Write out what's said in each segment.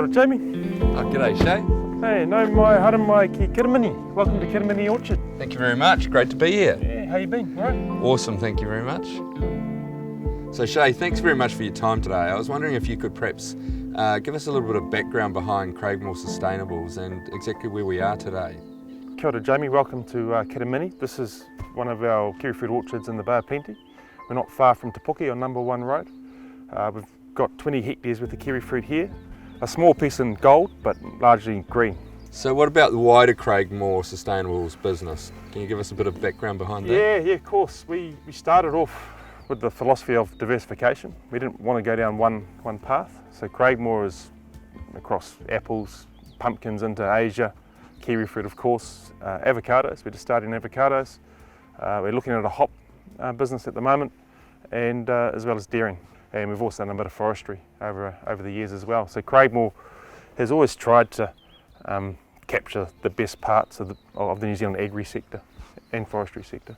Kia ora, Jamie. G'day, Shay. Hey, no mai hara mai ki Kirimini. Welcome to Kirimini Orchard. Thank you very much. Great to be here. Yeah, how you been? All right? Awesome, thank you very much. So Shay, thanks very much for your time today. I was wondering if you could perhaps give us a little bit of background behind Craigmore Sustainables and exactly where we are today. Kia ora, Jamie. Welcome to Kirimini. This is one of our kiwifruit orchards in the Bay of Plenty. We're not far from Te Puke on number 1 road. We've got 20 hectares worth of kiwifruit here. A small piece in gold, but largely green. So what about the wider Craigmore Sustainables business? Can you give us a bit of background behind that? Yeah, of course. We started off with the philosophy of diversification. We didn't want to go down one path. So Craigmore is across apples, pumpkins into Asia, kiwifruit of course, avocados. We're just starting avocados. We're looking at a hop business at the moment, and as well as dairying. And we've also done a bit of forestry over the years as well. So Craigmore has always tried to capture the best parts of the New Zealand agri sector and forestry sector.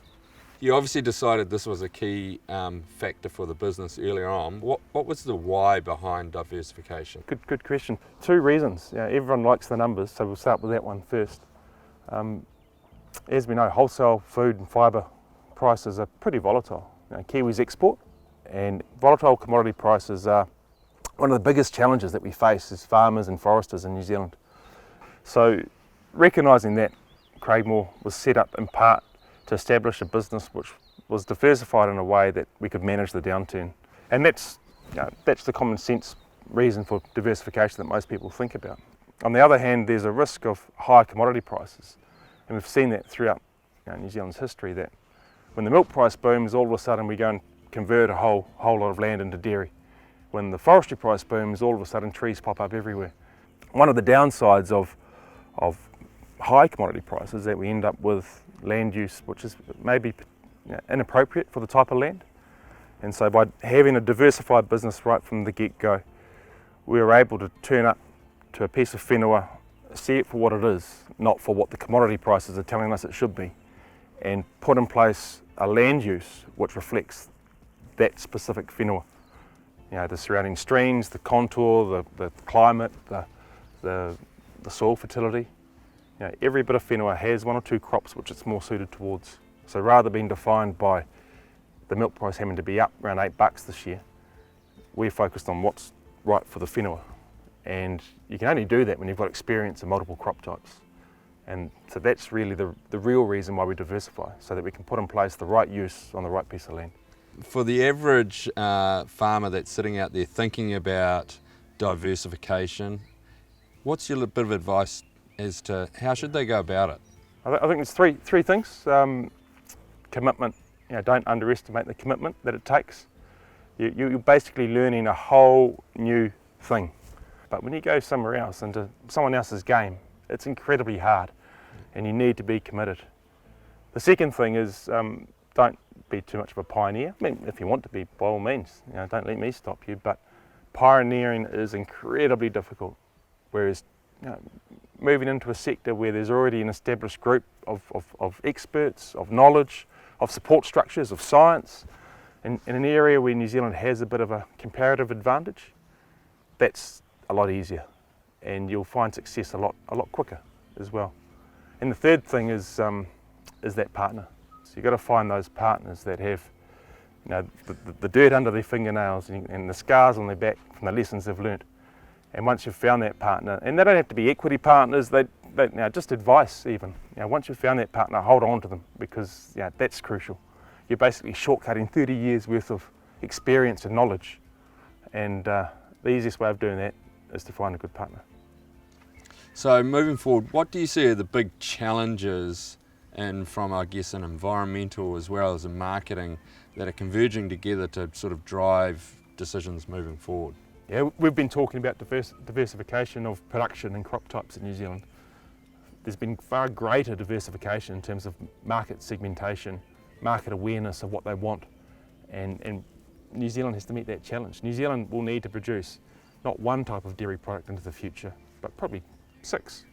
You obviously decided this was a key factor for the business earlier on. What was the why behind diversification? Good question. 2 reasons. Everyone likes the numbers, so we'll start with that one first. As we know, wholesale food and fibre prices are pretty volatile. Kiwis export, and volatile commodity prices are one of the biggest challenges that we face as farmers and foresters in New Zealand. So recognising that, Craigmore was set up in part to establish a business which was diversified in a way that we could manage the downturn. And that's the common sense reason for diversification that most people think about. On the other hand, there's a risk of high commodity prices, and we've seen that throughout New Zealand's history, that when the milk price booms, all of a sudden we go and convert a whole lot of land into dairy. When the forestry price booms, all of a sudden trees pop up everywhere. One of the downsides of high commodity prices is that we end up with land use which is maybe inappropriate for the type of land. And so by having a diversified business right from the get-go, we were able to turn up to a piece of whenua, see it for what it is, not for what the commodity prices are telling us it should be, and put in place a land use which reflects that specific whenua. The surrounding streams, the contour, the climate, the soil fertility. Every bit of whenua has 1 or 2 crops which it's more suited towards. So rather than being defined by the milk price having to be up around $8 this year, we're focused on what's right for the whenua. And you can only do that when you've got experience in multiple crop types. And so that's really the real reason why we diversify, so that we can put in place the right use on the right piece of land. For the average farmer that's sitting out there thinking about diversification, what's your bit of advice as to how should they go about it? I think there's three things. Commitment. Don't underestimate the commitment that it takes. You're basically learning a whole new thing. But when you go somewhere else, into someone else's game, it's incredibly hard, and you need to be committed. The second thing is don't be too much of a pioneer. I mean, if you want to be, by all means, don't let me stop you, but pioneering is incredibly difficult, whereas moving into a sector where there's already an established group of experts, of knowledge, of support structures, of science, in an area where New Zealand has a bit of a comparative advantage, that's a lot easier, and you'll find success a lot quicker as well. And the third thing is that partner. So you've got to find those partners that have the dirt under their fingernails and the scars on their back from the lessons they've learnt. And once you've found that partner, and they don't have to be equity partners, they just advice even. Once you've found that partner, hold on to them, because that's crucial. You're basically shortcutting 30 years worth of experience and knowledge, and the easiest way of doing that is to find a good partner. So moving forward, what do you see are the big challenges from, I guess, an environmental as well as a marketing that are converging together to sort of drive decisions moving forward? We've been talking about diversification of production and crop types in New Zealand. There's been far greater diversification in terms of market segmentation, market awareness of what they want, and New Zealand has to meet that challenge. New Zealand will need to produce not 1 type of dairy product into the future, but probably 6.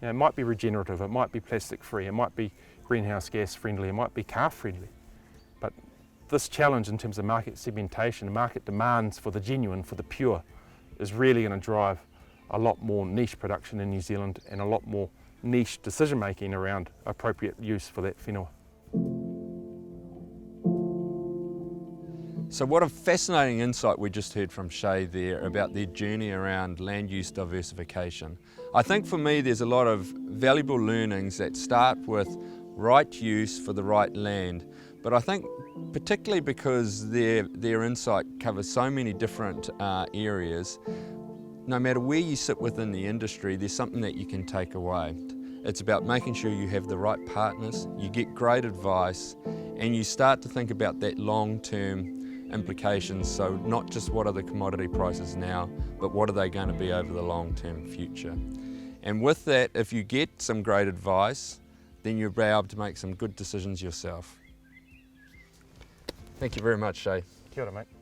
It might be regenerative, it might be plastic free, it might be greenhouse gas friendly, it might be calf friendly, but this challenge in terms of market segmentation and market demands for the genuine, for the pure, is really going to drive a lot more niche production in New Zealand and a lot more niche decision making around appropriate use for that whenua. So what a fascinating insight we just heard from Shay there about their journey around land use diversification. I think for me there's a lot of valuable learnings that start with right use for the right land, but I think particularly because their insight covers so many different areas, no matter where you sit within the industry, there's something that you can take away. It's about making sure you have the right partners, you get great advice, and you start to think about that long-term implications. So not just what are the commodity prices now, but what are they going to be over the long-term future. And with that, if you get some great advice, then you'll be able to make some good decisions yourself. Thank you very much, Shay. Kia ora, mate.